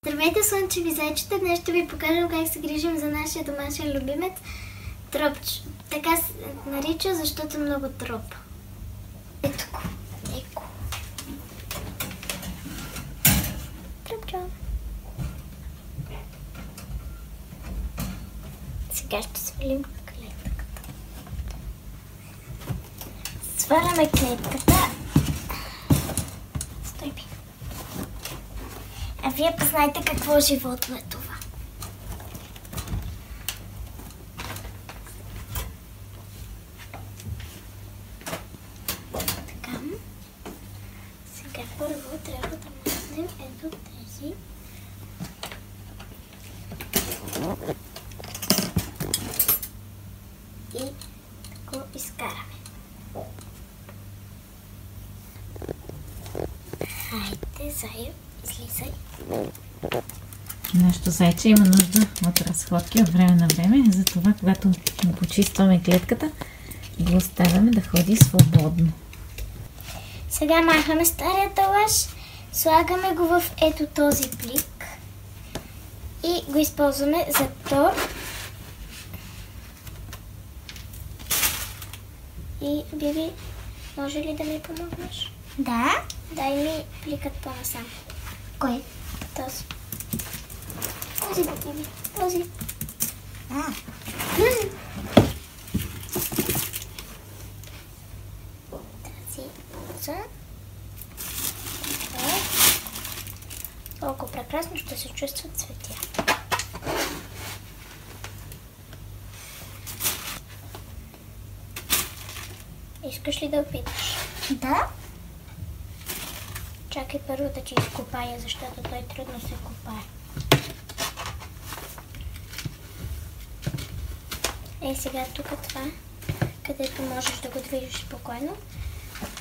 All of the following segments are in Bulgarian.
Здравейте, слънчеви зайчета! Днес ще ви покажем как се грижим за нашия домашен любимец Тропчо. Така се нарича, защото много тропа. Ето го. Еко. Тропчо. Сега ще свалим клетката. Сваляме клетката. Стой ми. А вие познайте какво животно е това. Така. Сега първо трябва да мазнем ето тези. И да го изкараме. Хайде, зайо, излизай. Нашето зайче има нужда от разходки от време на време, затова когато му почистваме клетката, го оставяме да ходи свободно. Сега махаме стария талаш, слагаме го в ето този плик и го използваме за тор. И, Биби, може ли да ми помогнеш? Да. Дай ми пликът по-насам. Кой? Този. Този, Биби. Този. Тази поза. Колко прекрасно ще се чувстват цветя. Искаш ли да опиташ? Да. Чакай първо да ти изкопая, защото той трудно се копае. Ей сега тук това, където можеш да го движиш спокойно.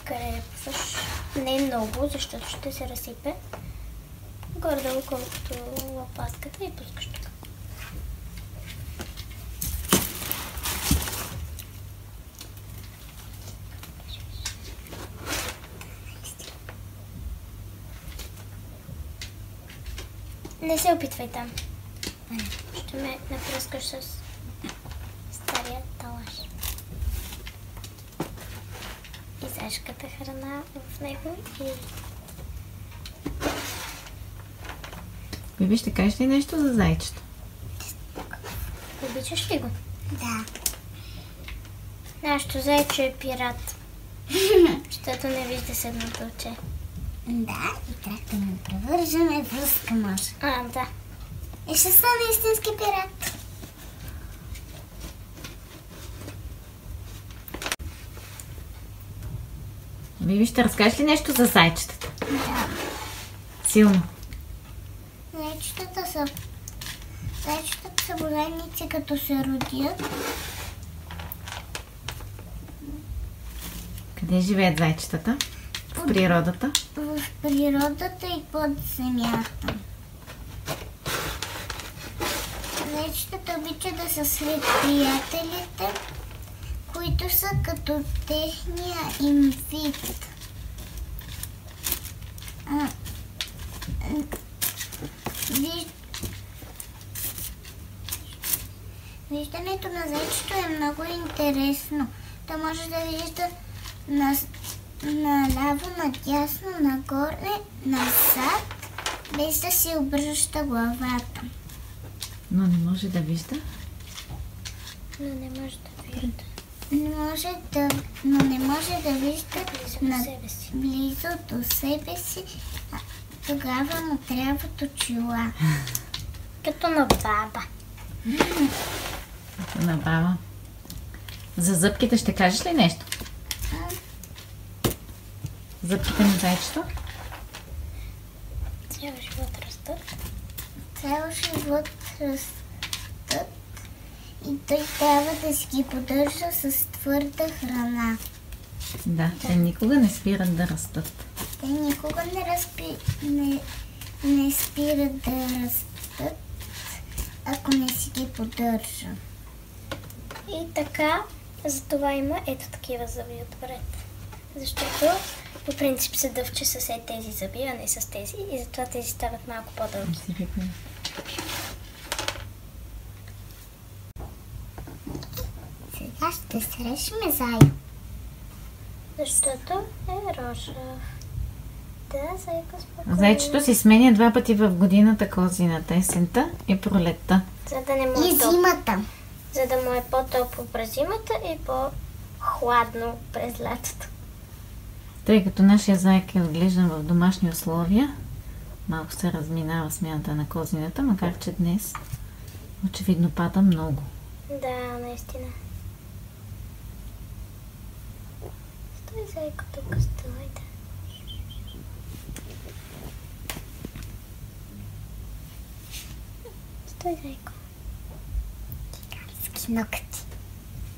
Крепваш не много, защото ще се разсипе. Горе-долу колкото лопатката и пускаш тук. Не се опитвай там. Ще ме напръскаш с стария талаш. И зайчката храна в него и... Биби, ще кажеш ли нещо за зайчето? Обичаш ли го? Да. Нашето зайче е пират. Защото не вижда с едното оче. Да, и трябва да му превържаме в руска мъж. Да. И ще стане истински пират. Биби, ще разкажеш ли нещо за зайчетата? Да. Силно. Зайчетата са големици, като се родят. Къде живеят зайчетата? В природата? В природата и под земята. Зайчетата обичат да са сред приятелите, които са като техния им вид. Виждането на зайчето е много интересно. Да може да вижда наляво, надясно, нагоре, назад, без да си обръща главата. Но не може да вижда? Но не може да вижда. Но не може да вижда Близо до себе си. близо до себе си. Тогава му трябват очила. Като на баба. На баба. За зъбките ще кажеш ли нещо? Зъбките на зайчето? Цял живот растат. Цял живот растат и той трябва да си ги поддържа с твърда храна. Да, те никога не спират да растат. Те никога не спират да растат, ако не си ги поддържа. И така, затова има ето такива зъби отпред. Защото по принцип се дъвче с тези зъби, а не с тези. И затова тези стават малко по-дълги. Сега ще срещаме Зайо. Защото е рожев. Да, Зайка, спокойно. Зайчето си сменя 2 пъти в годината козината, есента и пролетта. За да не му е И топло. зимата. За да му е по-топло през зимата и по-хладно през лятото. Тъй като нашия зайка е отглеждан в домашни условия, малко се разминава смяната на козината, макар че днес очевидно пада много. Да, наистина. Стой, Зайка, тук стой, да. Стой, Зайко. Ски ногти.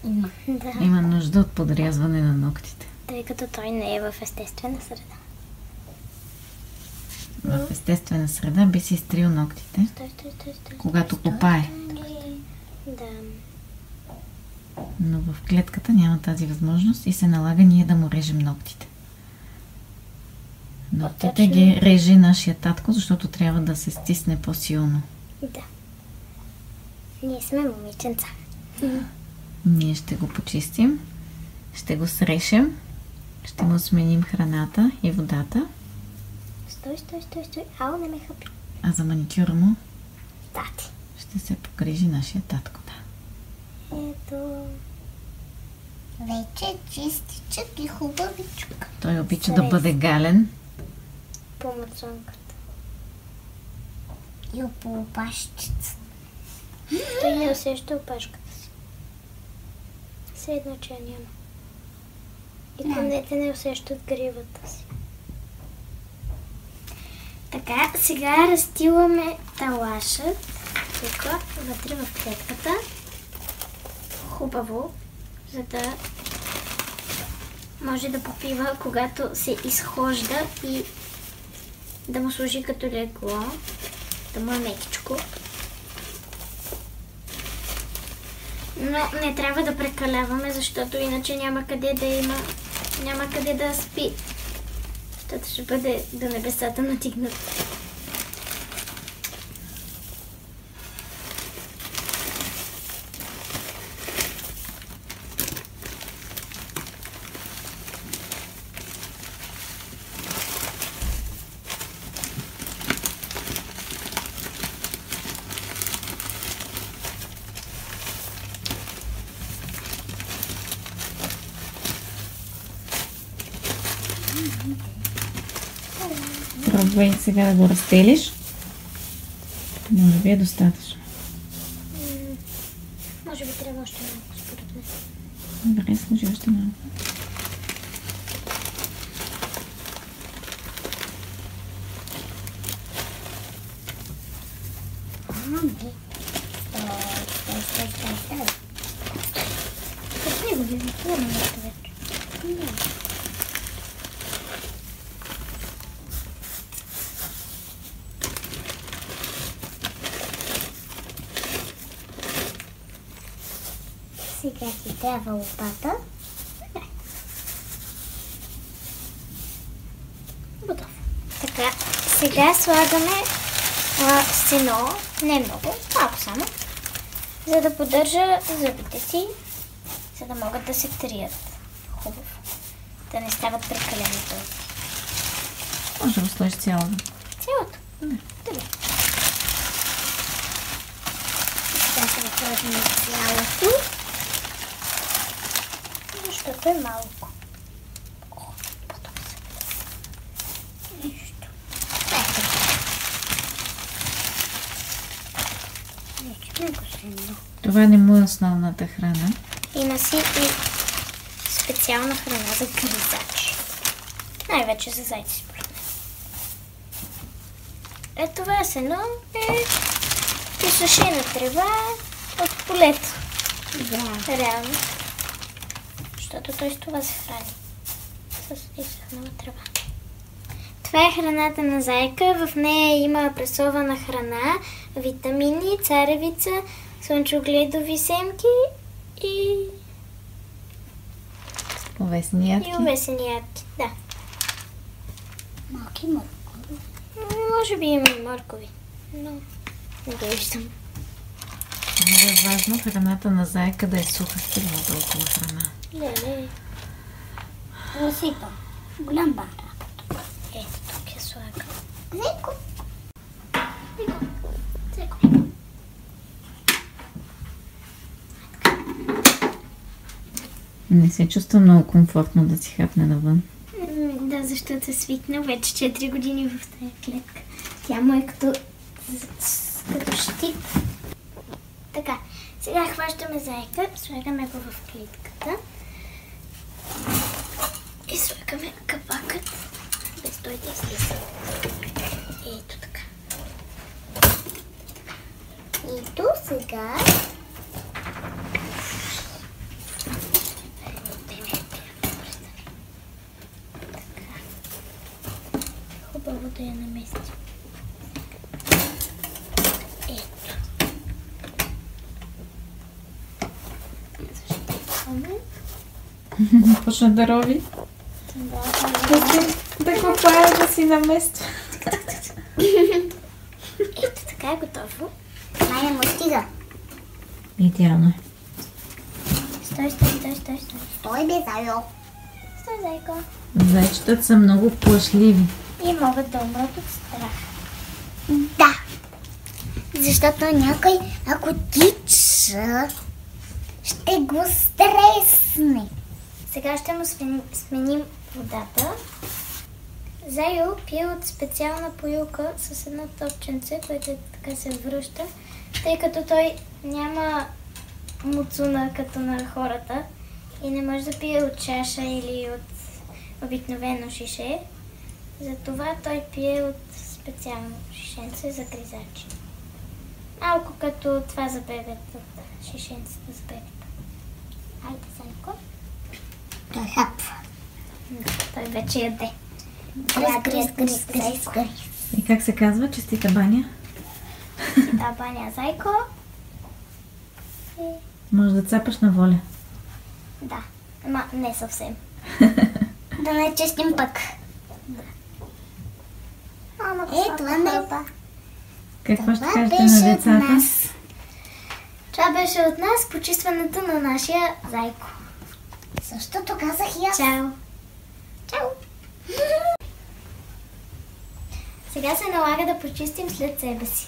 Има. Да, Има нужда от подрязване на ногтите. тъй като той не е в естествена среда. В естествена среда би си изтрил ногтите, Стой. когато копае. Да. Но в клетката няма тази възможност и се налага ние да му режем ногтите. Ногтите По-точно. ги реже нашия татко, защото трябва да се стисне по-силно. Да. Ние сме момиченца. Ние ще го почистим, ще го срешем, ще му сменим храната и водата, Стой. Ау, не ме хъпи. а за маникюра му Тати. ще се погрижи нашия татко. Да. Ето. Вече е чистичък и хубавичък. Той обича да бъде гален. По мацунката. И ополопащица. Той не усеща опашката си. Все едно, че я няма. И конете не усещат гривата си. Така, сега разстиламе талашът. Тук, вътре в клетката. Хубаво, за да може да попива, когато се изхожда и да му служи като легло, да му е мекичко. Но не трябва да прекаляваме, защото иначе няма къде да спи. Защото ще бъде до небесата натигнат. Пробвай сега да го разтелиш. Може би е достатъчно. Може би трябва още малко, според мен. Добре, сложи още малко. Стой. Пусни го, ви затворя нещо вече. Сега ти трябва лопата. Готов. Така, сега слагаме сено, не много, малко само, за да поддържа зъбите си, за да могат да се трият хубаво, да не стават прекалено дълги. Може да го сложиш цялото. Цялото? Да. Добре. Сега ще го сложим цялото. Защото е малко. О, по-добре се. Нищо. Вече много силно. Това не му е основната храна. Има си и специална храна за гризач. Най-вече за зайци, според мен. Е, това сено е изсушена трева от полето. Да. Реално. Защото той с това се храни. С изсъхнала трева. Това е храната на зайка. В нея има пресована храна, витамини, царевица, слънчогледови семки и Овесени ядки. И овесени ядки, да. Малки моркови. Може би има и моркови, но не го виждам. Много е важно храната на зайка да е суха, стигна толкова храна. Не. Разсипам. Голям бара. Ето тук я слагам. Зайко. Зайко. Не се чувства много комфортно да си хапне навън. Да, защото е свикнал вече 4 години в тази клетка. Тя му е като щит. Така, сега хващаме зайка, слагаме го в клетката и слагаме капакът, без той да излиза. Ето така. И тук сега Хубаво да я наместим. Ето. Почна да рови. Да го прави да си намества. Ето така е готово. Майя му стига. Идеално е. Стой. Той бе зайо. Стой, зайко. Зайчетата са много плашливи. И могат да умрат от страх. Да. Защото някой, ако тича, ще го стресне. Сега ще му сменим водата. Зайо пие от специална поилка с едно топченце, което така се връща, тъй като той няма муцуна като на хората и не може да пие от чаша или от обикновено шише. Затова той пие от специално шишенце за гризачи. Малко като това за бебета, шишенцето за бебета. Айде, Зайко. Той хапва. Той вече яде. Гриз. И как се казва? Честита баня? Да, баня, Зайко. Може да цапаш на воля. Да, ама не съвсем. Да не честим пък. Това не е. Какво ще Това кажете на беше от децата? нас. Това беше от нас почистването на нашия Зайко. Същото казах и аз. Чао! Чао! Сега се налага да почистим след себе си.